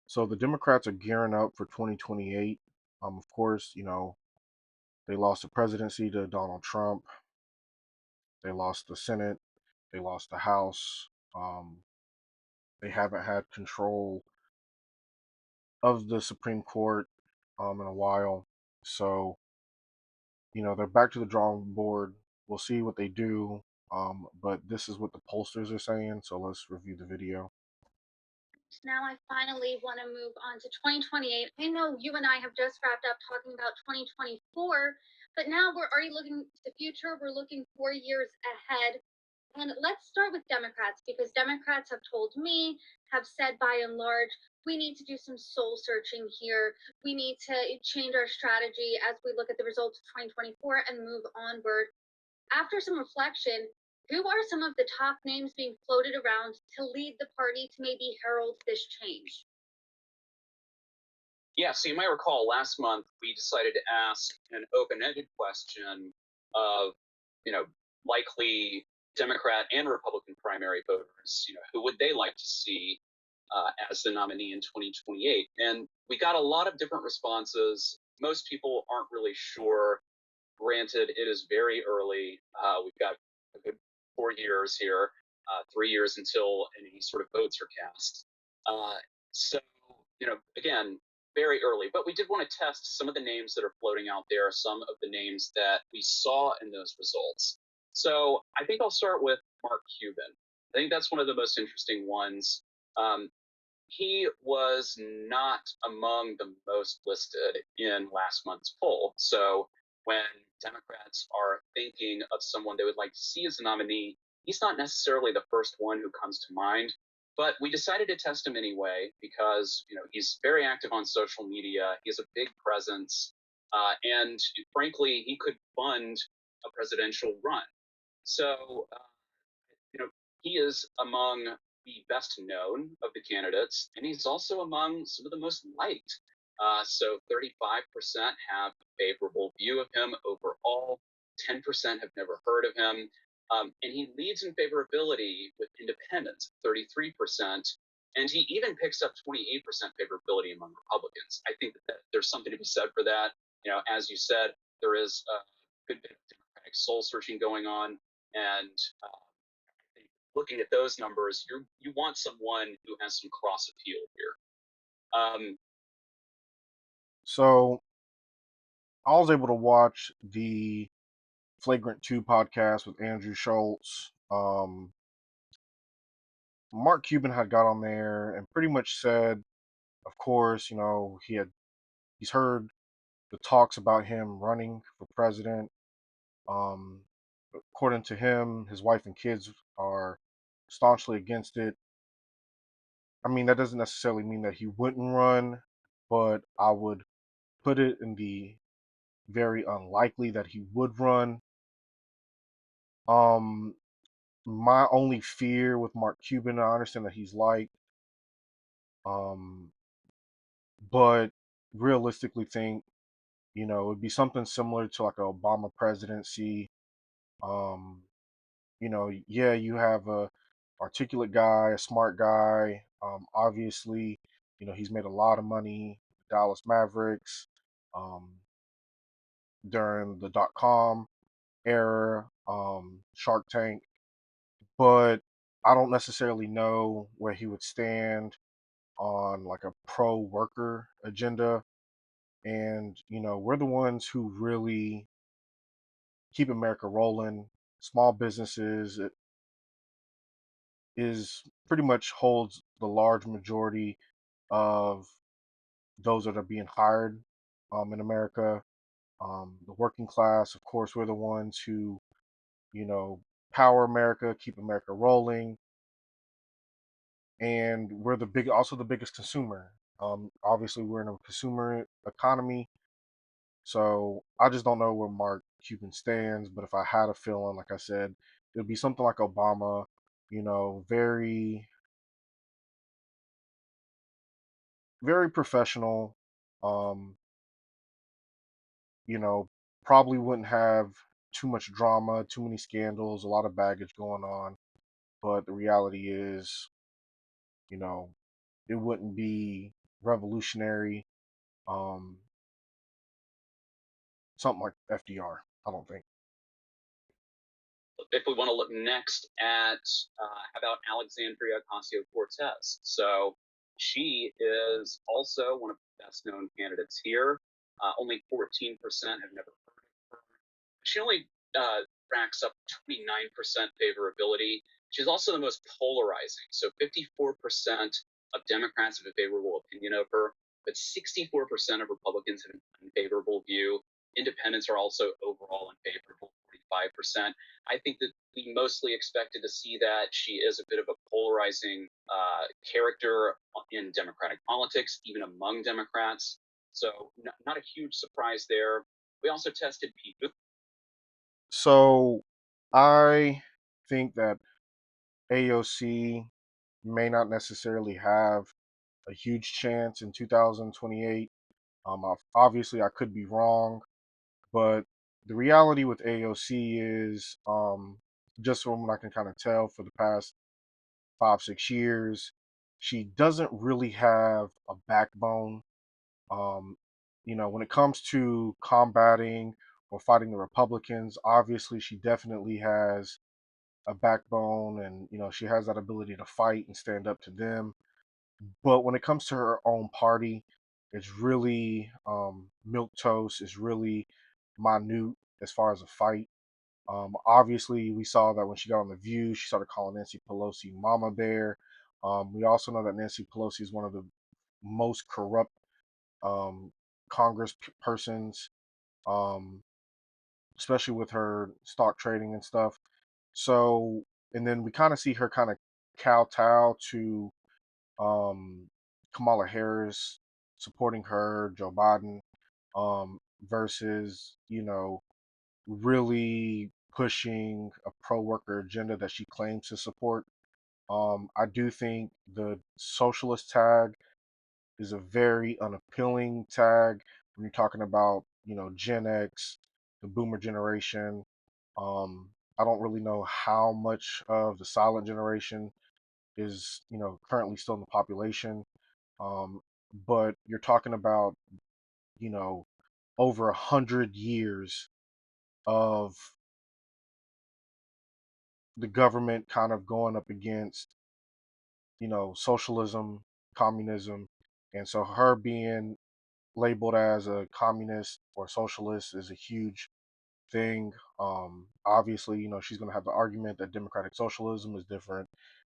So the Democrats are gearing up for 2028. Of course, they lost the presidency to Donald Trump. They lost the Senate. They lost the House. They haven't had control of the Supreme Court in a while. So, they're back to the drawing board. We'll see what they do. But this is what the pollsters are saying. So let's review the video. Now I finally want to move on to 2028. I know you and I have just wrapped up talking about 2024, but now we're already looking to the future. We're looking 4 years ahead. And let's start with Democrats, because Democrats have told me, have said by and large, we need to do some soul searching here. We need to change our strategy as we look at the results of 2024 and move onward. After some reflection, who are some of the top names being floated around to lead the party to maybe herald this change? Yeah, so you might recall last month we decided to ask an open-ended question of, likely Democrat and Republican primary voters, who would they like to see as the nominee in 2028? And we got a lot of different responses. Most people aren't really sure. Granted, it is very early. We've got a good 4 years here, 3 years until any sort of votes are cast. So, again, very early, but we did want to test some of the names that are floating out there, some of the names that we saw in those results. So I think I'll start with Mark Cuban. I think that's one of the most interesting ones. Um, he was not among the most listed in last month's poll. So when Democrats are thinking of someone they would like to see as a nominee, he's not necessarily the first one who comes to mind. But we decided to test him anyway because he's very active on social media. He has a big presence, and frankly, he could fund a presidential run. So he is among the best known of the candidates, and he's also among some of the most liked. So 35% have a favorable view of him overall, 10% have never heard of him. And he leads in favorability with independents, 33%. And he even picks up 28% favorability among Republicans. I think that there's something to be said for that. As you said, there is a good bit of Democratic soul searching going on. And looking at those numbers, you want someone who has some cross appeal here. So I was able to watch the Flagrant 2 podcast with Andrew Schultz. Mark Cuban had got on there and pretty much said, of course, he's heard the talks about him running for president. Um, According to him, his wife and kids are staunchly against it. I mean, that doesn't necessarily mean that he wouldn't run, but I would put it in the very unlikely that he would run. Um, my only fear with Mark Cuban, I understand that he's liked, um, but realistically think, it'd be something similar to like a Obama presidency. Um, yeah, you have a articulate guy, a smart guy. Obviously, he's made a lot of money, Dallas Mavericks, um, during the .com era, Shark Tank, but I don't necessarily know where he would stand on like a pro worker agenda. And, we're the ones who really keep America rolling. Small businesses, it is pretty much holds the large majority of those that are being hired in America. The working class, of course, we're the ones who, you know, power America, keep America rolling, and we're also the biggest consumer. Obviously, we're in a consumer economy, so I just don't know where Mark Cuban stands. But if I had a feeling, like I said, it would be something like Obama, very, very professional. Um, you know, Probably wouldn't have too much drama, too many scandals, a lot of baggage going on. But the reality is, you know, it wouldn't be revolutionary, um, something like FDR. I don't think. If we want to look next at how about Alexandria Ocasio Cortez? So she is also one of the best known candidates here. Only 14% have never heard of her. She only racks up 29% favorability. She's also the most polarizing. So 54% of Democrats have a favorable opinion of her, but 64% of Republicans have an unfavorable view. Independents are also overall unfavorable, 45%. I think that we mostly expected to see that. She is a bit of a polarizing character in Democratic politics, even among Democrats. So not a huge surprise there. We also tested Pete Buttigieg. So I think that AOC may not necessarily have a huge chance in 2028. Obviously, I could be wrong, but the reality with AOC is, just from what I can kind of tell for the past 5, 6 years, she doesn't really have a backbone. Um, when it comes to combating or fighting the Republicans, obviously she definitely has a backbone, and she has that ability to fight and stand up to them. But when it comes to her own party, it's really milk toast. It's really minute as far as a fight. Obviously, we saw that when she got on The View, she started calling Nancy Pelosi Mama Bear. We also know that Nancy Pelosi is one of the most corrupt um, Congress persons, um, especially with her stock trading and stuff. So, and then we kind of see her kind of kowtow to Kamala Harris, supporting her, Joe Biden, versus, really pushing a pro worker agenda that she claims to support. I do think the socialist tag is a very unappealing tag when you're talking about, Gen X, the boomer generation. I don't really know how much of the silent generation is, currently still in the population. Um, but you're talking about, you know, over 100 years of the government kind of going up against, socialism, communism. And so her being labeled as a communist or socialist is a huge thing. Obviously, she's going to have the argument that democratic socialism is different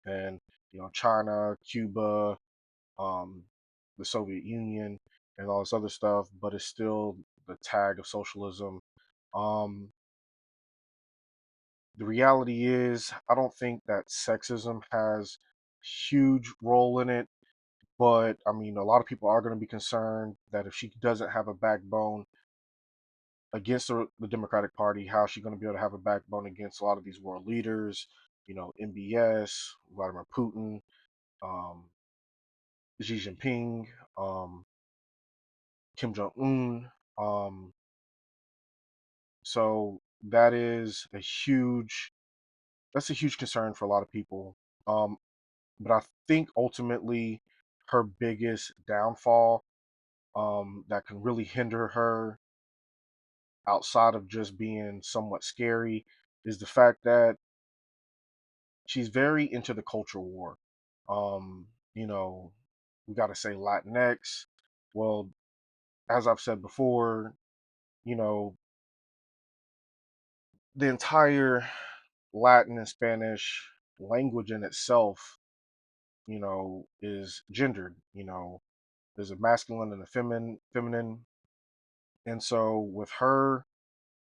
than, China, Cuba, um, the Soviet Union, and all this other stuff, but it's still the tag of socialism. Um, the reality is, I don't think that sexism has huge role in it, but I mean, a lot of people are going to be concerned that if she doesn't have a backbone against the Democratic Party, how is she going to be able to have a backbone against a lot of these world leaders? MBS, Vladimir Putin, um, Xi Jinping, um, Kim Jong Un. Um, so that's a huge concern for a lot of people. Um, but I think ultimately her biggest downfall, that can really hinder her outside of just being somewhat scary, is the fact that she's very into the culture war. Um, you know, we got to say Latinx. Well, as I've said before, you know, the entire Latin and Spanish language in itself, is gendered. There's a masculine and a feminine. And so with her,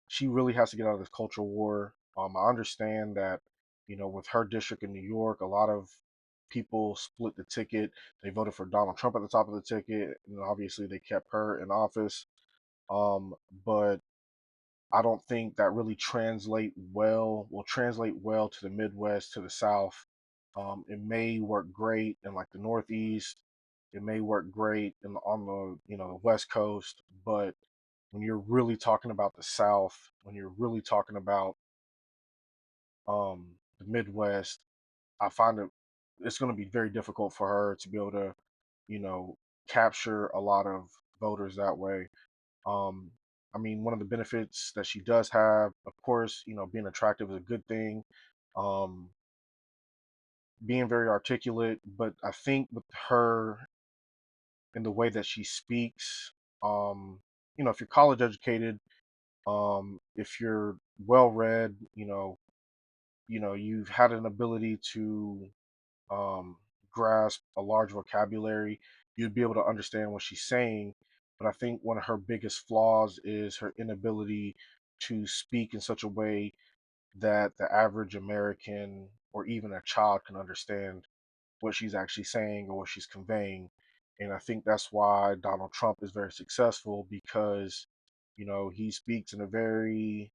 she really has to get out of this culture war. I understand that, with her district in New York, a lot of people split the ticket. They voted for Donald Trump at the top of the ticket, and obviously they kept her in office. But I don't think that really will translate well to the Midwest, to the South. It may work great in like the Northeast. It may work great on the the West Coast, but when you're really talking about the South, when you're really talking about the Midwest, I find it's going to be very difficult for her to be able to, you know, capture a lot of voters that way. Um, I mean, one of the benefits that she does have, of course, being attractive is a good thing. Um, being very articulate, but I think with her and the way that she speaks, um, if you're college educated, if you're well read, you've had an ability to um, grasp a large vocabulary, you'd be able to understand what she's saying. But I think one of her biggest flaws is her inability to speak in such a way that the average American or even a child can understand what she's actually saying or what she's conveying. And I think that's why Donald Trump is very successful because, he speaks in a very,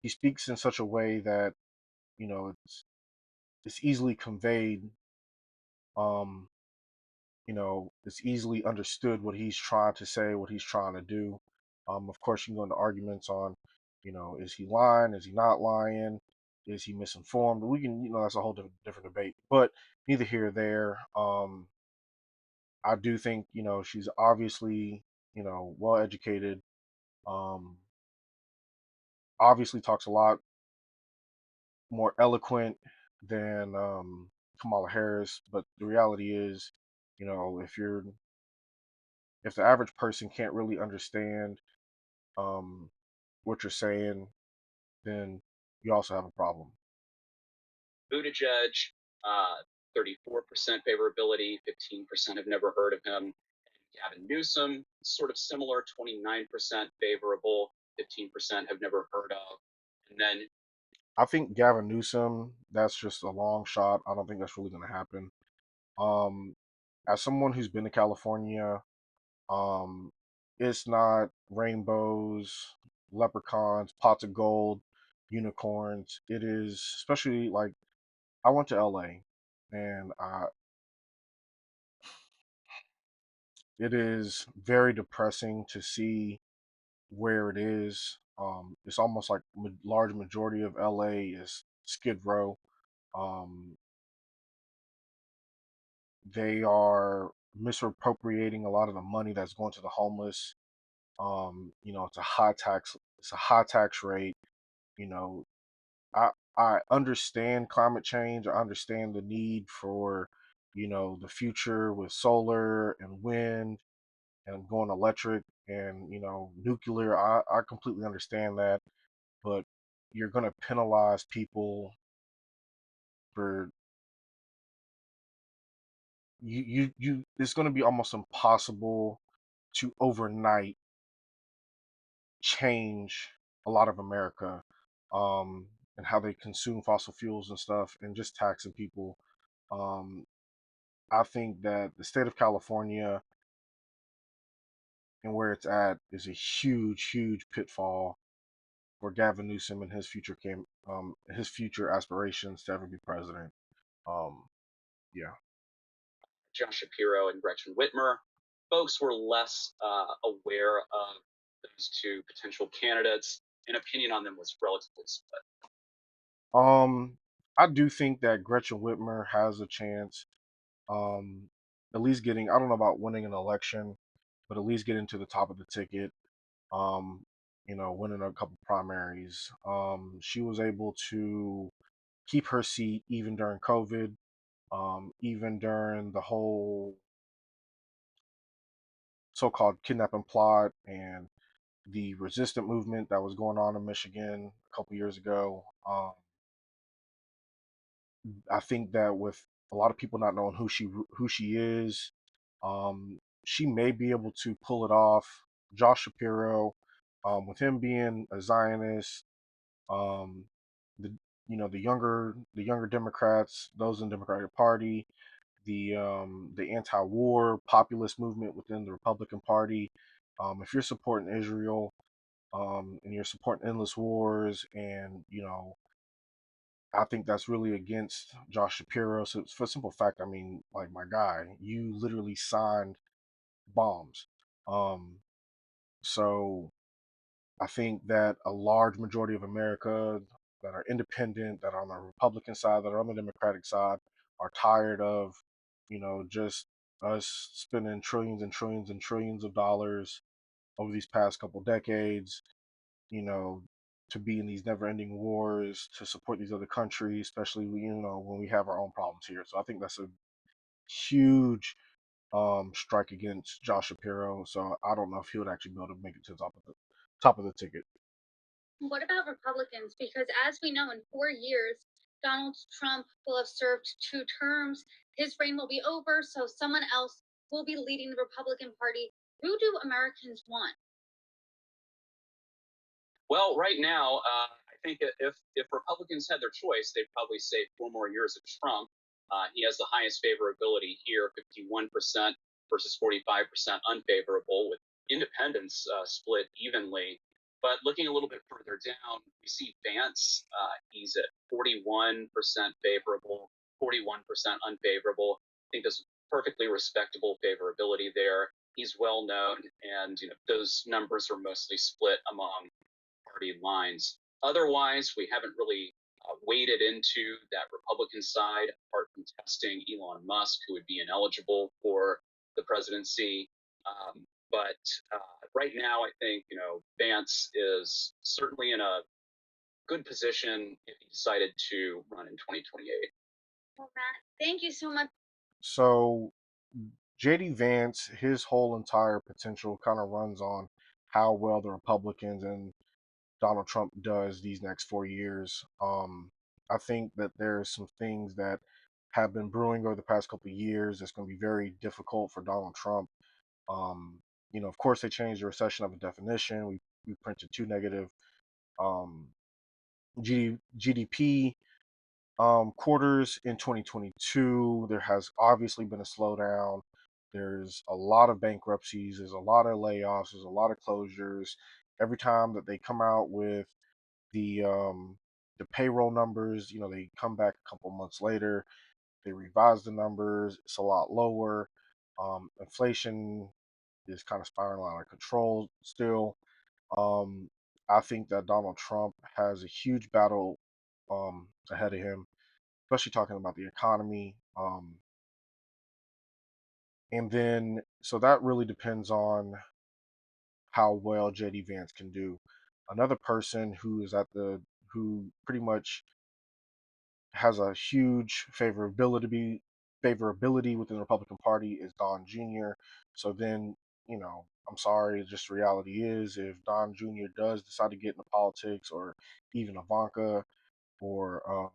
he speaks in such a way that, it's easily conveyed. Um, it's easily understood what he's trying to say, what he's trying to do. Of course, you can go into arguments on, is he lying? Is he not lying? Is he misinformed? We can, that's a whole different debate. But neither here or there. I do think, she's obviously, well educated. Um, obviously talks a lot more eloquent than Kamala Harris. But the reality is, if the average person can't really understand um, what you're saying, then you also have a problem. Buttigieg, 34% favorability, 15% have never heard of him. Gavin Newsom, sort of similar, 29% favorable, 15% have never heard of. And then I think Gavin Newsom, that's just a long shot. I don't think that's really going to happen. Um, as someone who's been to California, um, it's not rainbows, leprechauns, pots of gold, unicorns. It is, especially like I went to LA, and it is very depressing to see where it is. It's almost like large majority of LA is Skid Row. Um, they are misappropriating a lot of the money that's going to the homeless. It's a high tax. It's a high tax rate. You know, I understand climate change. I understand the need for, the future with solar and wind and going electric and nuclear. I completely understand that, but you're going to penalize people for you. It's going to be almost impossible to overnight change a lot of America, um, and how they consume fossil fuels and stuff, and just taxing people. Um, I think that the state of California and where it's at is a huge, huge pitfall for Gavin Newsom and his future aspirations to ever be president. Um, yeah. John Shapiro and Gretchen Whitmer, folks were less aware of those two potential candidates. An opinion on them was relatively split. I do think that Gretchen Whitmer has a chance. Um, at least getting, I don't know about winning an election, but at least getting to the top of the ticket. Um, winning a couple primaries. She was able to keep her seat even during COVID, even during the whole so-called kidnapping plot and the resistant movement that was going on in Michigan a couple years ago. I think that with a lot of people not knowing who she is, she may be able to pull it off. Josh Shapiro, with him being a Zionist, um, the the younger Democrats, those in the Democratic Party, the anti-war populist movement within the Republican Party. If you're supporting Israel, and you're supporting endless wars, and I think that's really against Josh Shapiro. So for a simple fact, I mean, like my guy, you literally signed bombs. Um, so I think that a large majority of America that are independent, that are on the Republican side, that are on the Democratic side, are tired of Just us spending trillions and trillions and trillions of dollars over these past couple decades, you know, to be in these never-ending wars to support these other countries, especially when we have our own problems here. So I think that's a huge strike against Josh Shapiro. So I don't know if he would actually be able to make it to the top of the ticket. What about Republicans? Because as we know, in 4 years, Donald Trump will have served 2 terms. His reign will be over, so someone else will be leading the Republican Party. Who do Americans want? Well, right now, I think if Republicans had their choice, they'd probably say 4 more years of Trump. He has the highest favorability here, 51% versus 45% unfavorable, with independents split evenly. But looking a little bit further down, we see Vance. He's at 41% favorable, 41% unfavorable. I think there's perfectly respectable favorability there. He's well known, and those numbers are mostly split among party lines. Otherwise, we haven't really waded into that Republican side, apart from testing Elon Musk, who would be ineligible for the presidency. But right now, I think Vance is certainly in a good position if he decided to run in 2028. Well, Matt, thank you so much. So JD Vance, his whole entire potential kind of runs on how well the Republicans and Donald Trump does these next 4 years. I think that there's some things that have been brewing over the past couple of years that's going to be very difficult for Donald Trump. Um, of course, they changed the recession of a definition. We printed two negative um, GDP quarters in 2022. There has obviously been a slowdown. There's a lot of bankruptcies. There's a lot of layoffs. There's a lot of closures. Every time that they come out with the payroll numbers, they come back a couple months later. They revise the numbers. It's a lot lower. Inflation is kind of spiraling out of control still. Um, I think that Donald Trump has a huge battle ahead of him, especially talking about the economy. And then, so that really depends on how well JD Vance can do. Another person who pretty much has a huge favorability within the Republican Party is Don Jr. So then, I'm sorry, just the reality is if Don Jr. does decide to get into politics, or even Ivanka, or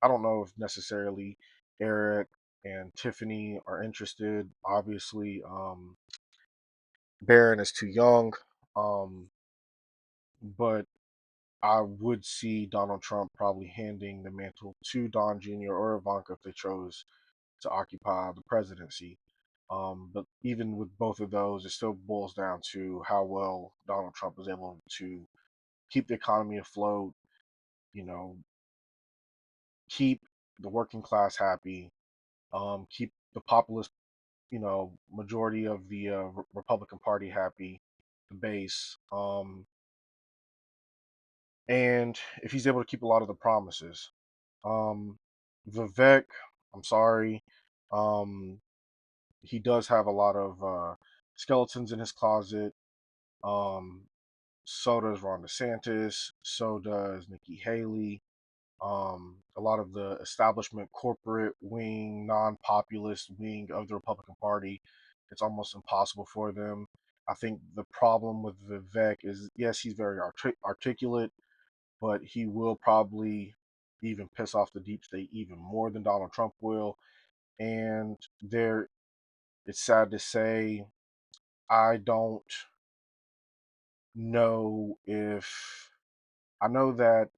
I don't know if necessarily Eric and Tiffany are interested. Obviously, Barron is too young, um, but I would see Donald Trump probably handing the mantle to Don Jr. or Ivanka if they chose to occupy the presidency. But even with both of those, it still boils down to how well Donald Trump is able to keep the economy afloat, you know, keep the working class happy, keep the populist, majority of the Republican Party happy, the base, and if he's able to keep a lot of the promises. Um, Vivek, I'm sorry, um, he does have a lot of skeletons in his closet. Um, so does Ron DeSantis. So does Nikki Haley. A lot of the establishment, corporate wing, non-populist wing of the Republican Party, it's almost impossible for them. I think the problem with Vivek is, yes, he's very articulate, but he will probably even piss off the deep state even more than Donald Trump will. And it's sad to say, I don't know if I know that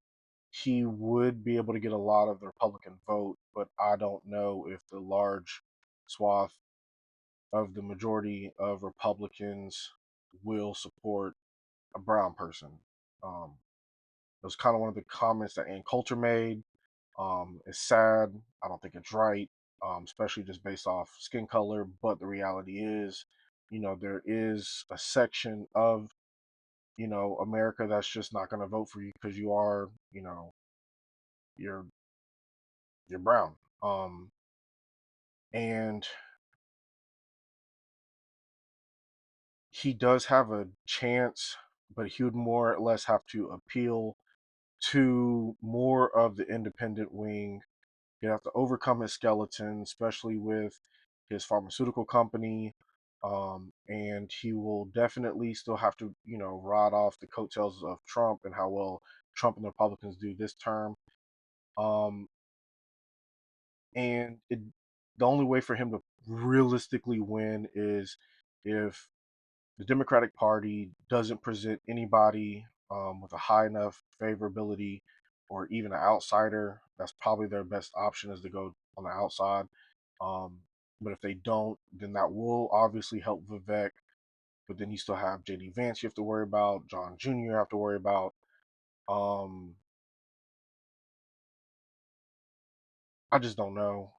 he would be able to get a lot of the Republican vote, but I don't know if the large swath of the majority of Republicans will support a brown person. Um, it was kind of one of the comments that Ann Coulter made. It's sad. I don't think it's right, especially just based off skin color. But the reality is, there is a section of, America that's just not going to vote for you because you're you're brown. And he does have a chance, but he would more or less have to appeal to more of the independent wing. He'd have to overcome his skeleton, especially with his pharmaceutical company. And he will definitely still have to, ride off the coattails of Trump and how well Trump and the Republicans do this term. Um, and the only way for him to realistically win is if the Democratic Party doesn't present anybody with a high enough favorability or even an outsider. That's probably their best option, is to go on the outside. Um, but if they don't, then that will obviously help Vivek. But then you still have JD Vance you have to worry about, John Jr. you have to worry about. Um, I just don't know.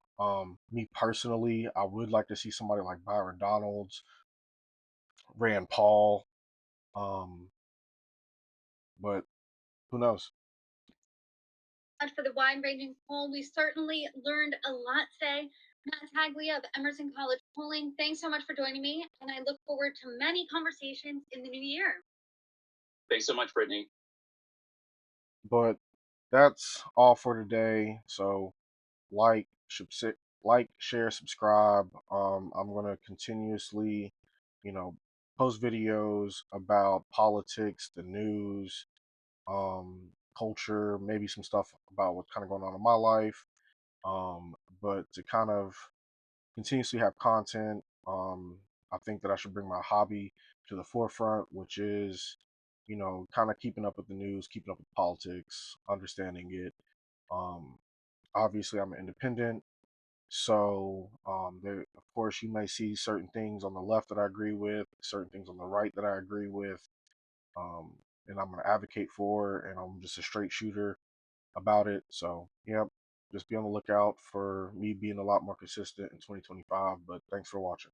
Me personally, I would like to see somebody like Byron Donalds, Rand Paul, um, but who knows? For the wide-ranging poll. We certainly learned a lot today. Matt Taglia of Emerson College Polling, thanks so much for joining me, and I look forward to many conversations in the new year. Thanks so much, Brittany. But that's all for today. So like, like, share, subscribe. I'm gonna continuously, you know, post videos about politics, the news, culture, maybe some stuff about what's kind of going on in my life. But to kind of continuously have content, I think that I should bring my hobby to the forefront, which is, kind of keeping up with the news, keeping up with politics, understanding it. Um, Obviously, I'm an independent, so there, of course, you may see certain things on the left that I agree with, certain things on the right that I agree with, um, and I'm going to advocate for, and I'm just a straight shooter about it. So, yep, just be on the lookout for me being a lot more consistent in 2025. But thanks for watching.